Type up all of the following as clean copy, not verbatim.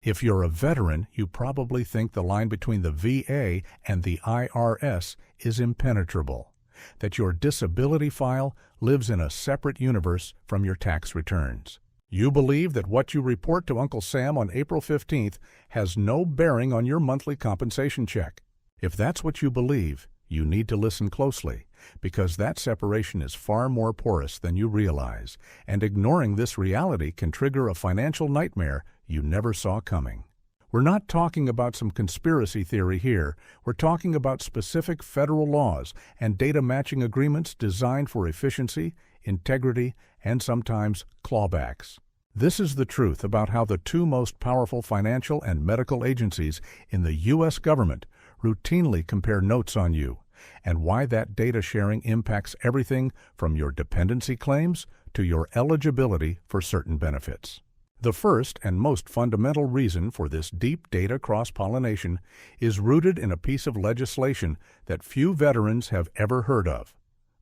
If you're a veteran, you probably think the line between the VA and the IRS is impenetrable, that your disability file lives in a separate universe from your tax returns. You believe that what you report to Uncle Sam on April 15th has no bearing on your monthly compensation check. If that's what you believe, you need to listen closely, because that separation is far more porous than you realize, and ignoring this reality can trigger a financial nightmare you never saw coming. We're not talking about some conspiracy theory here. We're talking about specific federal laws and data matching agreements designed for efficiency, integrity, and sometimes clawbacks. This is the truth about how the two most powerful financial and medical agencies in the U.S. government routinely compare notes on you, and why that data sharing impacts everything from your dependency claims to your eligibility for certain benefits. The first and most fundamental reason for this deep data cross-pollination is rooted in a piece of legislation that few veterans have ever heard of: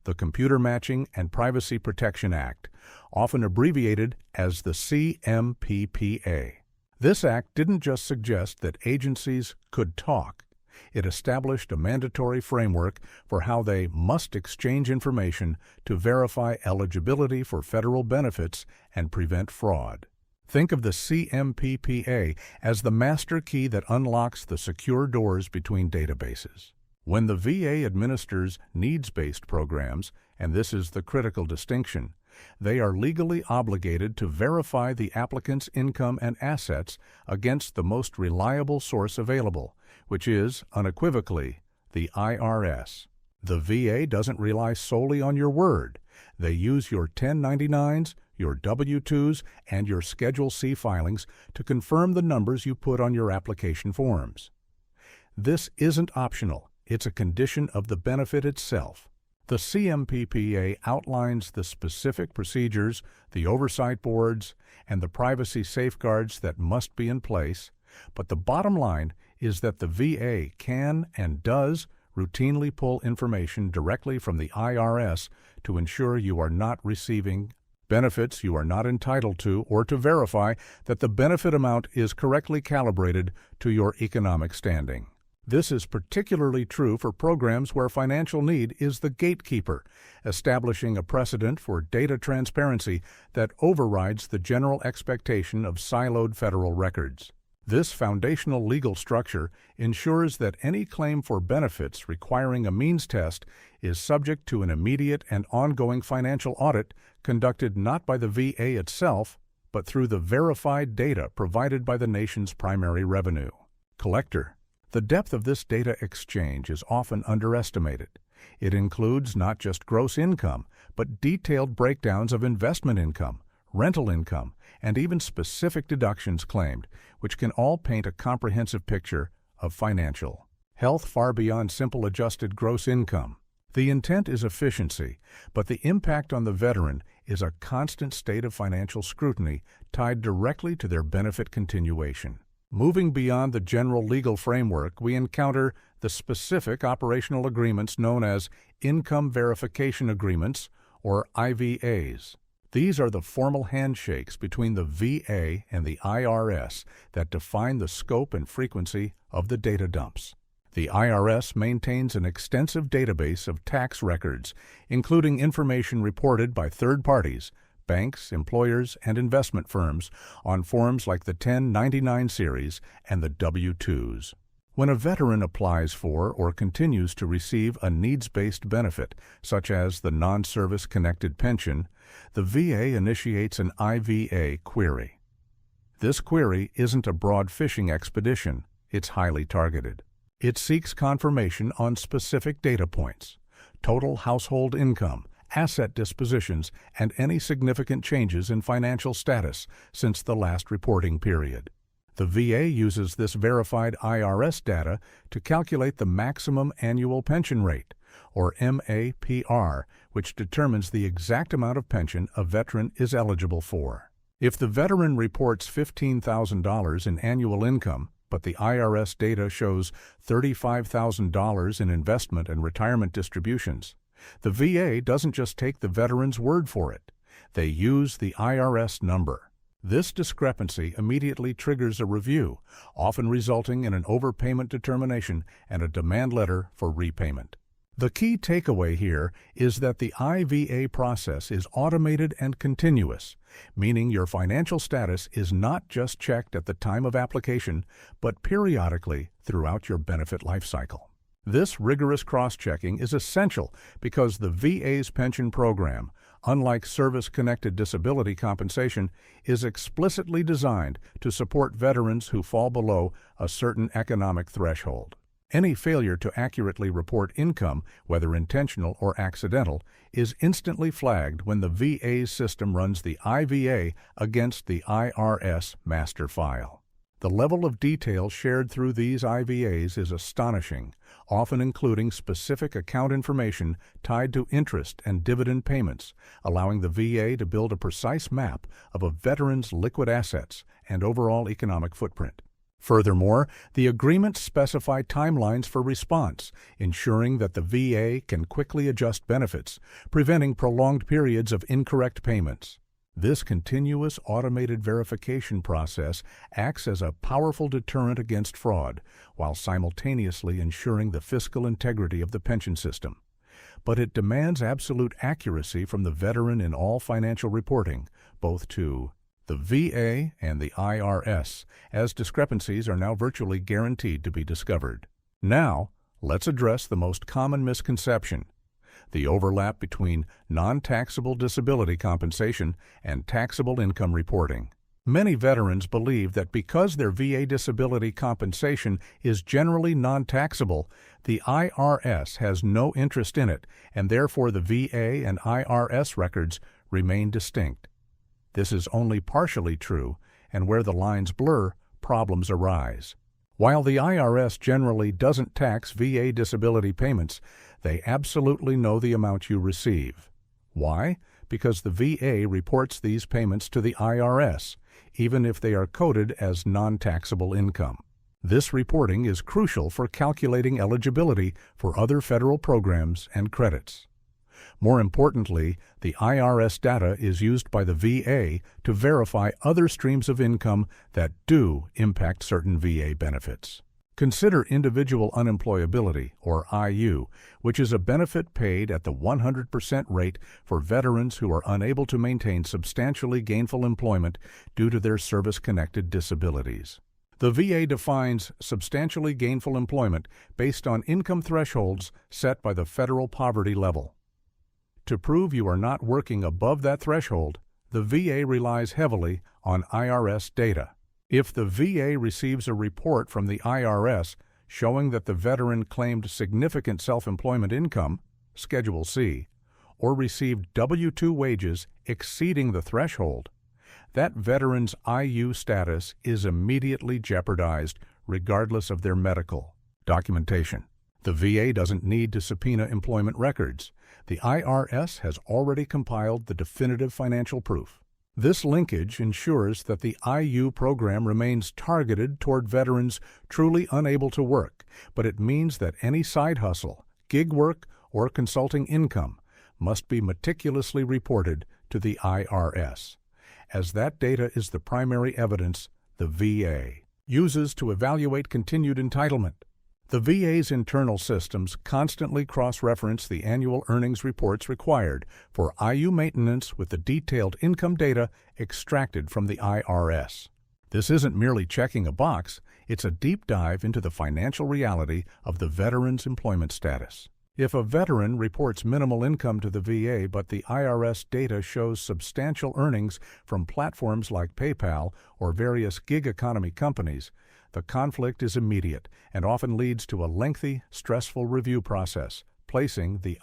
the Computer Matching and Privacy Protection Act, often abbreviated as the CMPPA. This act didn't just suggest that agencies could talk. It established a mandatory framework for how they must exchange information to verify eligibility for federal benefits and prevent fraud. Think of the CMPPA as the master key that unlocks the secure doors between databases. When the VA administers needs-based programs, and this is the critical distinction, they are legally obligated to verify the applicant's income and assets against the most reliable source available, which is, unequivocally, the IRS. The VA doesn't rely solely on your word. They use your 1099s, your W-2s, and your Schedule C filings to confirm the numbers you put on your application forms. This isn't optional. It's a condition of the benefit itself. The CMPPA outlines the specific procedures, the oversight boards, and the privacy safeguards that must be in place, but the bottom line is that the VA can and does routinely pull information directly from the IRS to ensure you are not receiving benefits you are not entitled to, or to verify that the benefit amount is correctly calibrated to your economic standing. This is particularly true for programs where financial need is the gatekeeper, establishing a precedent for data transparency that overrides the general expectation of siloed federal records. This foundational legal structure ensures that any claim for benefits requiring a means test is subject to an immediate and ongoing financial audit conducted not by the VA itself, but through the verified data provided by the nation's primary revenue collector. The depth of this data exchange is often underestimated. It includes not just gross income, but detailed breakdowns of investment income, rental income, and even specific deductions claimed, which can all paint a comprehensive picture of financial health far beyond simple adjusted gross income. The intent is efficiency, but the impact on the veteran is a constant state of financial scrutiny tied directly to their benefit continuation. Moving beyond the general legal framework, we encounter the specific operational agreements known as Income Verification Agreements, or IVAs. These are the formal handshakes between the VA and the IRS that define the scope and frequency of the data dumps. The IRS maintains an extensive database of tax records, including information reported by third parties, banks, employers, and investment firms on forms like the 1099 series and the W-2s. When a veteran applies for or continues to receive a needs-based benefit, such as the non-service connected pension, the VA initiates an IVA query. This query isn't a broad fishing expedition, it's highly targeted. It seeks confirmation on specific data points: total household income, asset dispositions, and any significant changes in financial status since the last reporting period. The VA uses this verified IRS data to calculate the maximum annual pension rate, or MAPR, which determines the exact amount of pension a veteran is eligible for. If the veteran reports $15,000 in annual income, but the IRS data shows $35,000 in investment and retirement distributions, the VA doesn't just take the veteran's word for it. They use the IRS number. This discrepancy immediately triggers a review, often resulting in an overpayment determination and a demand letter for repayment. The key takeaway here is that the IVA process is automated and continuous, meaning your financial status is not just checked at the time of application, but periodically throughout your benefit lifecycle. This rigorous cross-checking is essential because the VA's pension program, unlike service-connected disability compensation, is explicitly designed to support veterans who fall below a certain economic threshold. Any failure to accurately report income, whether intentional or accidental, is instantly flagged when the VA's system runs the IVA against the IRS master file. The level of detail shared through these IVAs is astonishing, often including specific account information tied to interest and dividend payments, allowing the VA to build a precise map of a veteran's liquid assets and overall economic footprint. Furthermore, the agreements specify timelines for response, ensuring that the VA can quickly adjust benefits, preventing prolonged periods of incorrect payments. This continuous automated verification process acts as a powerful deterrent against fraud, while simultaneously ensuring the fiscal integrity of the pension system. But it demands absolute accuracy from the veteran in all financial reporting, both to the VA and the IRS, as discrepancies are now virtually guaranteed to be discovered. Now, let's address the most common misconception: the overlap between non-taxable disability compensation and taxable income reporting. Many veterans believe that because their VA disability compensation is generally non-taxable, the IRS has no interest in it, and therefore the VA and IRS records remain distinct. This is only partially true, and where the lines blur, problems arise. While the IRS generally doesn't tax VA disability payments, they absolutely know the amount you receive. Why? Because the VA reports these payments to the IRS, even if they are coded as non-taxable income. This reporting is crucial for calculating eligibility for other federal programs and credits. More importantly, the IRS data is used by the VA to verify other streams of income that do impact certain VA benefits. Consider individual unemployability, or IU, which is a benefit paid at the 100% rate for veterans who are unable to maintain substantially gainful employment due to their service-connected disabilities. The VA defines substantially gainful employment based on income thresholds set by the federal poverty level. To prove you are not working above that threshold, the VA relies heavily on IRS data. If the VA receives a report from the IRS showing that the veteran claimed significant self-employment income, Schedule C, or received W-2 wages exceeding the threshold, that veteran's IU status is immediately jeopardized regardless of their medical documentation. The VA doesn't need to subpoena employment records. The IRS has already compiled the definitive financial proof. This linkage ensures that the IU program remains targeted toward veterans truly unable to work, but it means that any side hustle, gig work, or consulting income must be meticulously reported to the IRS, as that data is the primary evidence the VA uses to evaluate continued entitlement. The VA's internal systems constantly cross-reference the annual earnings reports required for IU maintenance with the detailed income data extracted from the IRS. This isn't merely checking a box, it's a deep dive into the financial reality of the veteran's employment status. If a veteran reports minimal income to the VA but the IRS data shows substantial earnings from platforms like PayPal or various gig economy companies, the conflict is immediate and often leads to a lengthy, stressful review process, placing the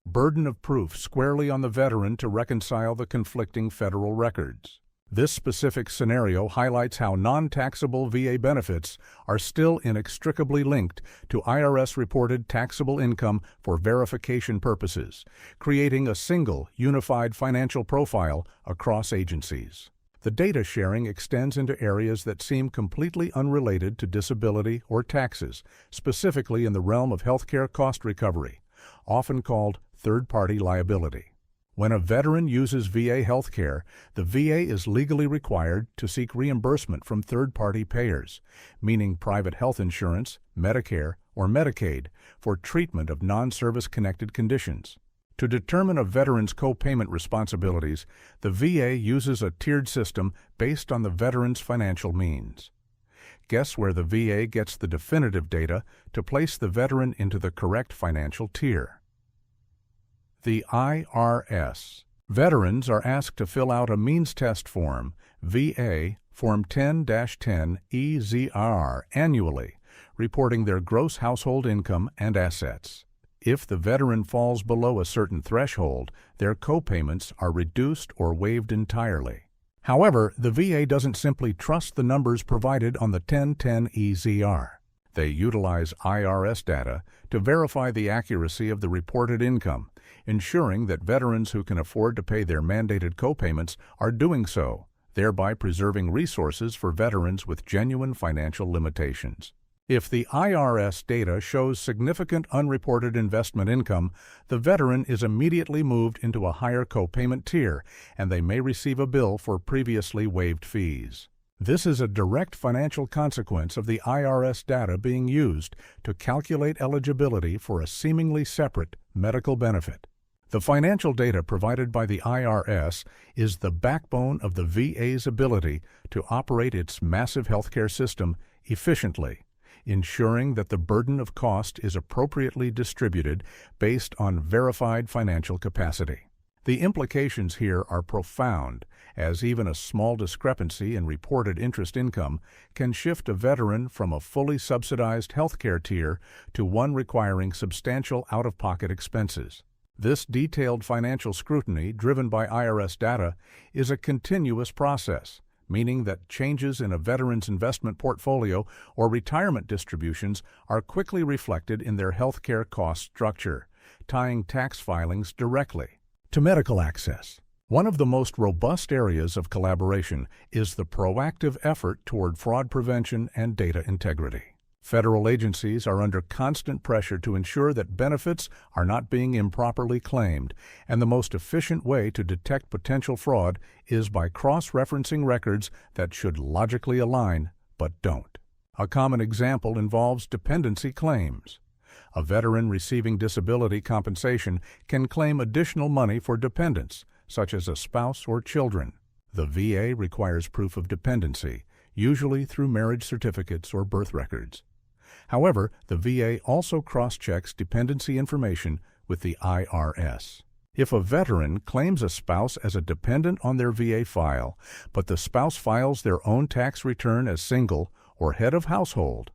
burden of proof squarely on the veteran to reconcile the conflicting federal records. This specific scenario highlights how non-taxable VA benefits are still inextricably linked to IRS-reported taxable income for verification purposes, creating a single, unified financial profile across agencies. The data sharing extends into areas that seem completely unrelated to disability or taxes, specifically in the realm of healthcare cost recovery, often called third-party liability. When a veteran uses VA healthcare, the VA is legally required to seek reimbursement from third-party payers, meaning private health insurance, Medicare, or Medicaid, for treatment of non-service-connected conditions. To determine a veteran's co-payment responsibilities, the VA uses a tiered system based on the veteran's financial means. Guess where the VA gets the definitive data to place the veteran into the correct financial tier? The IRS. Veterans are asked to fill out a means test form, VA Form 10-10-EZR, annually, reporting their gross household income and assets. If the veteran falls below a certain threshold, their co-payments are reduced or waived entirely. However, the VA doesn't simply trust the numbers provided on the 1010-EZR. They utilize IRS data to verify the accuracy of the reported income, ensuring that veterans who can afford to pay their mandated co-payments are doing so, thereby preserving resources for veterans with genuine financial limitations. If the IRS data shows significant unreported investment income, the veteran is immediately moved into a higher co-payment tier, and they may receive a bill for previously waived fees. This is a direct financial consequence of the IRS data being used to calculate eligibility for a seemingly separate medical benefit. The financial data provided by the IRS is the backbone of the VA's ability to operate its massive healthcare system efficiently, ensuring that the burden of cost is appropriately distributed based on verified financial capacity. The implications here are profound, as even a small discrepancy in reported interest income can shift a veteran from a fully subsidized healthcare tier to one requiring substantial out-of-pocket expenses. This detailed financial scrutiny, driven by IRS data, is a continuous process, meaning that changes in a veteran's investment portfolio or retirement distributions are quickly reflected in their healthcare cost structure, tying tax filings directly to medical access. One of the most robust areas of collaboration is the proactive effort toward fraud prevention and data integrity. Federal agencies are under constant pressure to ensure that benefits are not being improperly claimed, and the most efficient way to detect potential fraud is by cross-referencing records that should logically align but don't. A common example involves dependency claims. A veteran receiving disability compensation can claim additional money for dependents, such as a spouse or children. The VA requires proof of dependency, usually through marriage certificates or birth records. However, the VA also cross-checks dependency information with the IRS. If a veteran claims a spouse as a dependent on their VA file, but the spouse files their own tax return as single or head of household,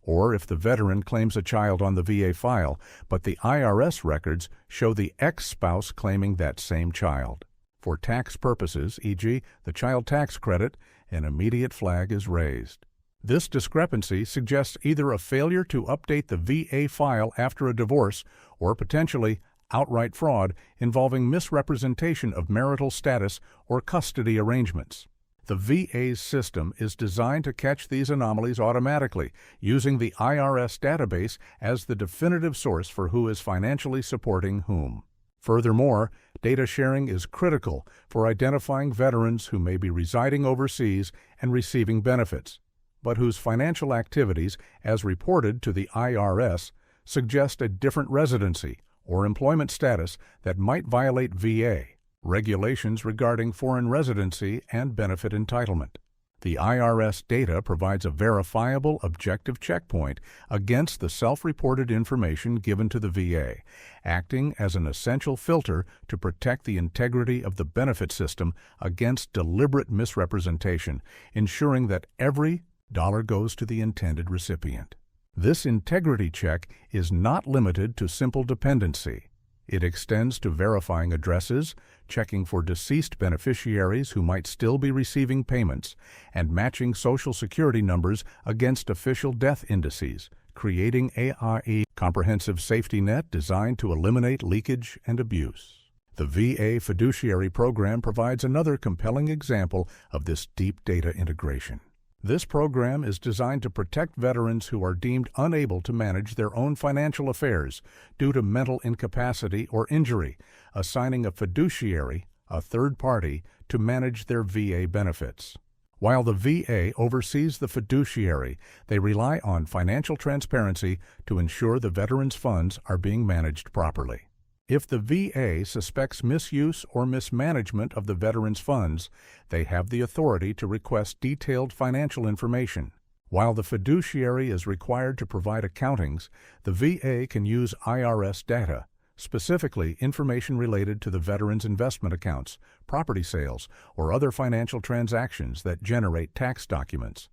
or if the veteran claims a child on the VA file, but the IRS records show the ex-spouse claiming that same child. For tax purposes, e.g., the child tax credit, an immediate flag is raised. This discrepancy suggests either a failure to update the VA file after a divorce or potentially outright fraud involving misrepresentation of marital status or custody arrangements. The VA's system is designed to catch these anomalies automatically, using the IRS database as the definitive source for who is financially supporting whom. Furthermore, data sharing is critical for identifying veterans who may be residing overseas and receiving benefits, but whose financial activities, as reported to the IRS, suggest a different residency or employment status that might violate VA regulations regarding foreign residency and benefit entitlement. The IRS data provides a verifiable, objective checkpoint against the self-reported information given to the VA, acting as an essential filter to protect the integrity of the benefit system against deliberate misrepresentation, ensuring that every dollar goes to the intended recipient. This integrity check is not limited to simple dependency. It extends to verifying addresses, checking for deceased beneficiaries who might still be receiving payments, and matching Social Security numbers against official death indices, creating a comprehensive safety net designed to eliminate leakage and abuse. The VA Fiduciary Program provides another compelling example of this deep data integration. This program is designed to protect veterans who are deemed unable to manage their own financial affairs due to mental incapacity or injury, assigning a fiduciary, a third party, to manage their VA benefits. While the VA oversees the fiduciary, they rely on financial transparency to ensure the veterans' funds are being managed properly. If the VA suspects misuse or mismanagement of the veterans' funds, they have the authority to request detailed financial information. While the fiduciary is required to provide accountings, the VA can use IRS data, specifically information related to the veterans' investment accounts, property sales, or other financial transactions that generate tax documents,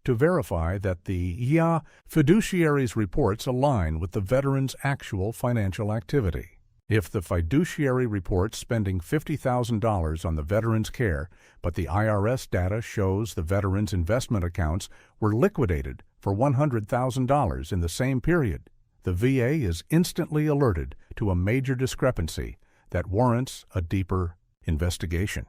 to verify that the fiduciary's reports align with the veteran's actual financial activity. If the fiduciary reports spending $50,000 on the veteran's care, but the IRS data shows the veteran's investment accounts were liquidated for $100,000 in the same period, the VA is instantly alerted to a major discrepancy that warrants a deeper investigation.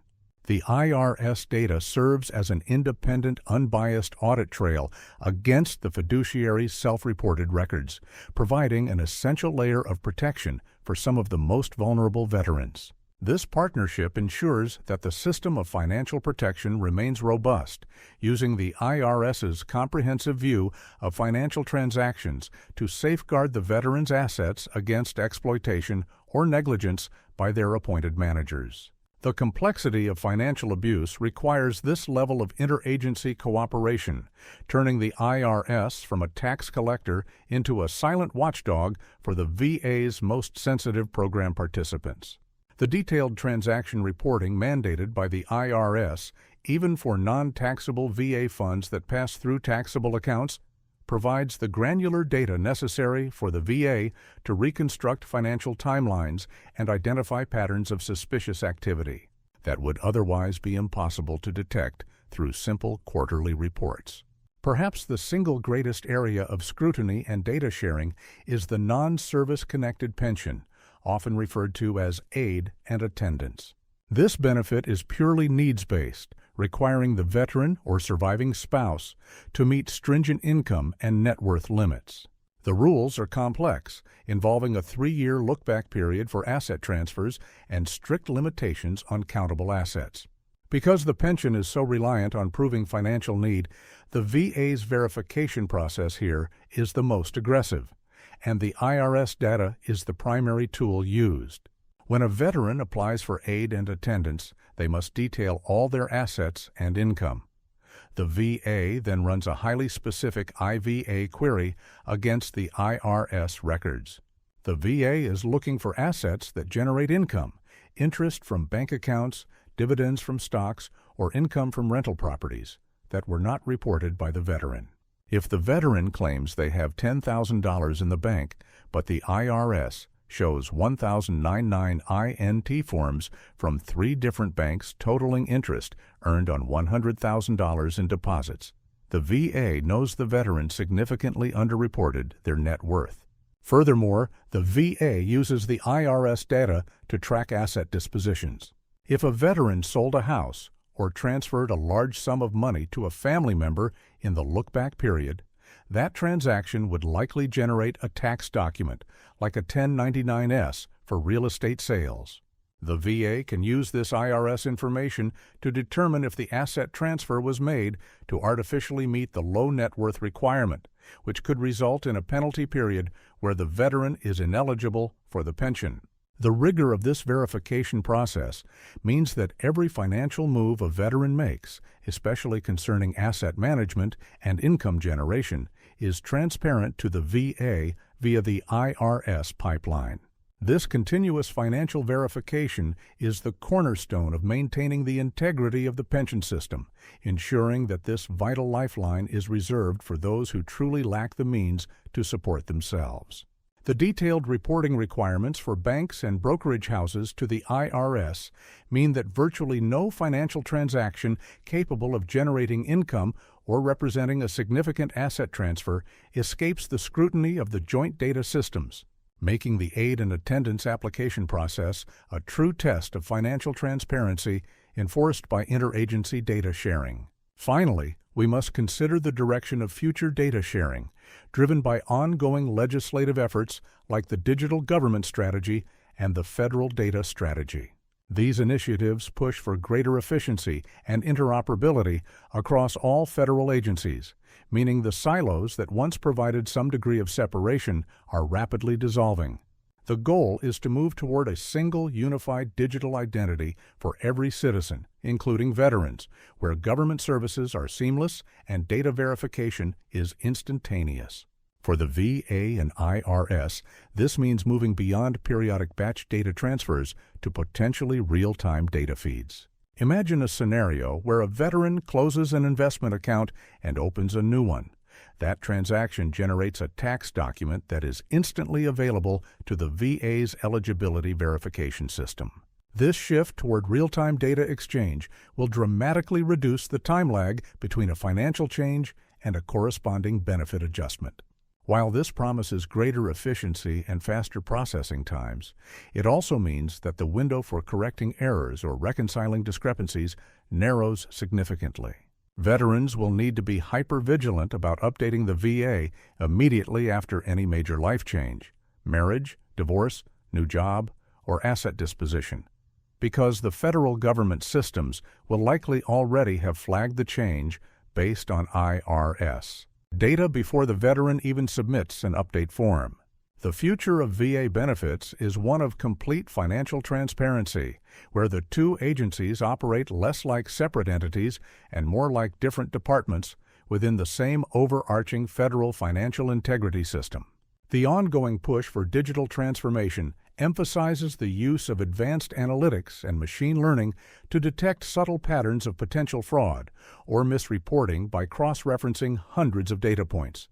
The IRS data serves as an independent, unbiased audit trail against the fiduciary's self-reported records, providing an essential layer of protection for some of the most vulnerable veterans. This partnership ensures that the system of financial protection remains robust, using the IRS's comprehensive view of financial transactions to safeguard the veterans' assets against exploitation or negligence by their appointed managers. The complexity of financial abuse requires this level of interagency cooperation, turning the IRS from a tax collector into a silent watchdog for the VA's most sensitive program participants. The detailed transaction reporting mandated by the IRS, even for non-taxable VA funds that pass through taxable accounts, provides the granular data necessary for the VA to reconstruct financial timelines and identify patterns of suspicious activity that would otherwise be impossible to detect through simple quarterly reports. Perhaps the single greatest area of scrutiny and data sharing is the non-service connected pension, often referred to as aid and attendance. This benefit is purely needs-based, requiring the veteran or surviving spouse to meet stringent income and net worth limits. The rules are complex, involving a 3-year look-back period for asset transfers and strict limitations on countable assets. Because the pension is so reliant on proving financial need, the VA's verification process here is the most aggressive, and the IRS data is the primary tool used. When a veteran applies for aid and attendance, they must detail all their assets and income. The VA then runs a highly specific IVA query against the IRS records. The VA is looking for assets that generate income, interest from bank accounts, dividends from stocks, or income from rental properties that were not reported by the veteran. If the veteran claims they have $10,000 in the bank, but the IRS shows 1,099 INT forms from 3 different banks totaling interest earned on $100,000 in deposits, the VA knows the veteran significantly underreported their net worth. Furthermore, the VA uses the IRS data to track asset dispositions. If a veteran sold a house or transferred a large sum of money to a family member in the look-back period, that transaction would likely generate a tax document, like a 1099-S for real estate sales. The VA can use this IRS information to determine if the asset transfer was made to artificially meet the low net worth requirement, which could result in a penalty period where the veteran is ineligible for the pension. The rigor of this verification process means that every financial move a veteran makes, especially concerning asset management and income generation, is transparent to the VA via the IRS pipeline. This continuous financial verification is the cornerstone of maintaining the integrity of the pension system, ensuring that this vital lifeline is reserved for those who truly lack the means to support themselves. The detailed reporting requirements for banks and brokerage houses to the IRS mean that virtually no financial transaction capable of generating income or representing a significant asset transfer escapes the scrutiny of the joint data systems, making the aid and attendance application process a true test of financial transparency enforced by interagency data sharing. Finally, we must consider the direction of future data sharing, driven by ongoing legislative efforts like the Digital Government Strategy and the Federal Data Strategy. These initiatives push for greater efficiency and interoperability across all federal agencies, meaning the silos that once provided some degree of separation are rapidly dissolving. The goal is to move toward a single unified digital identity for every citizen, including veterans, where government services are seamless and data verification is instantaneous. For the VA and IRS, this means moving beyond periodic batch data transfers to potentially real-time data feeds. Imagine a scenario where a veteran closes an investment account and opens a new one. That transaction generates a tax document that is instantly available to the VA's eligibility verification system. This shift toward real-time data exchange will dramatically reduce the time lag between a financial change and a corresponding benefit adjustment. While this promises greater efficiency and faster processing times, it also means that the window for correcting errors or reconciling discrepancies narrows significantly. Veterans will need to be hyper-vigilant about updating the VA immediately after any major life change, marriage, divorce, new job, or asset disposition, because the federal government systems will likely already have flagged the change based on IRS data before the veteran even submits an update form. The future of VA benefits is one of complete financial transparency, where the two agencies operate less like separate entities and more like different departments within the same overarching federal financial integrity system. The ongoing push for digital transformation emphasizes the use of advanced analytics and machine learning to detect subtle patterns of potential fraud or misreporting by cross-referencing hundreds of data points,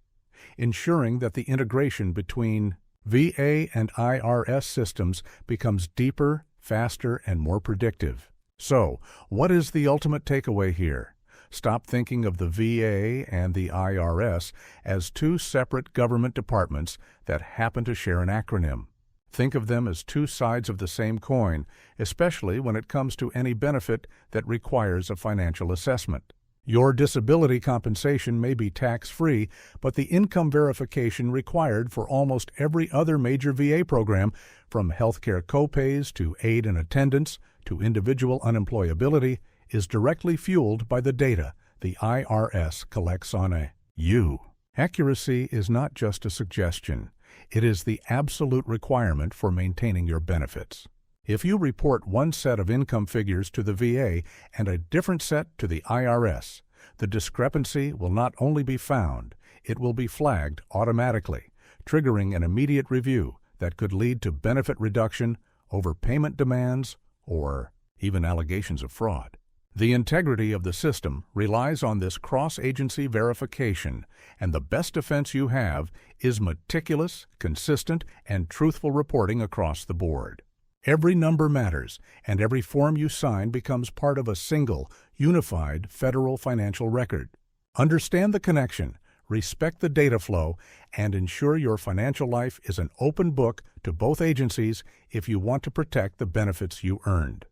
ensuring that the integration between VA and IRS systems becomes deeper, faster, and more predictive. So, what is the ultimate takeaway here? Stop thinking of the VA and the IRS as two separate government departments that happen to share an acronym. Think of them as two sides of the same coin, especially when it comes to any benefit that requires a financial assessment. Your disability compensation may be tax-free, but the income verification required for almost every other major VA program, from healthcare copays to aid in attendance to individual unemployability, is directly fueled by the data the IRS collects on you. Accuracy is not just a suggestion. It is the absolute requirement for maintaining your benefits. If you report one set of income figures to the VA and a different set to the IRS, the discrepancy will not only be found, it will be flagged automatically, triggering an immediate review that could lead to benefit reduction, overpayment demands, or even allegations of fraud. The integrity of the system relies on this cross-agency verification, and the best defense you have is meticulous, consistent, and truthful reporting across the board. Every number matters, and every form you sign becomes part of a single, unified federal financial record. Understand the connection, respect the data flow, and ensure your financial life is an open book to both agencies if you want to protect the benefits you earned.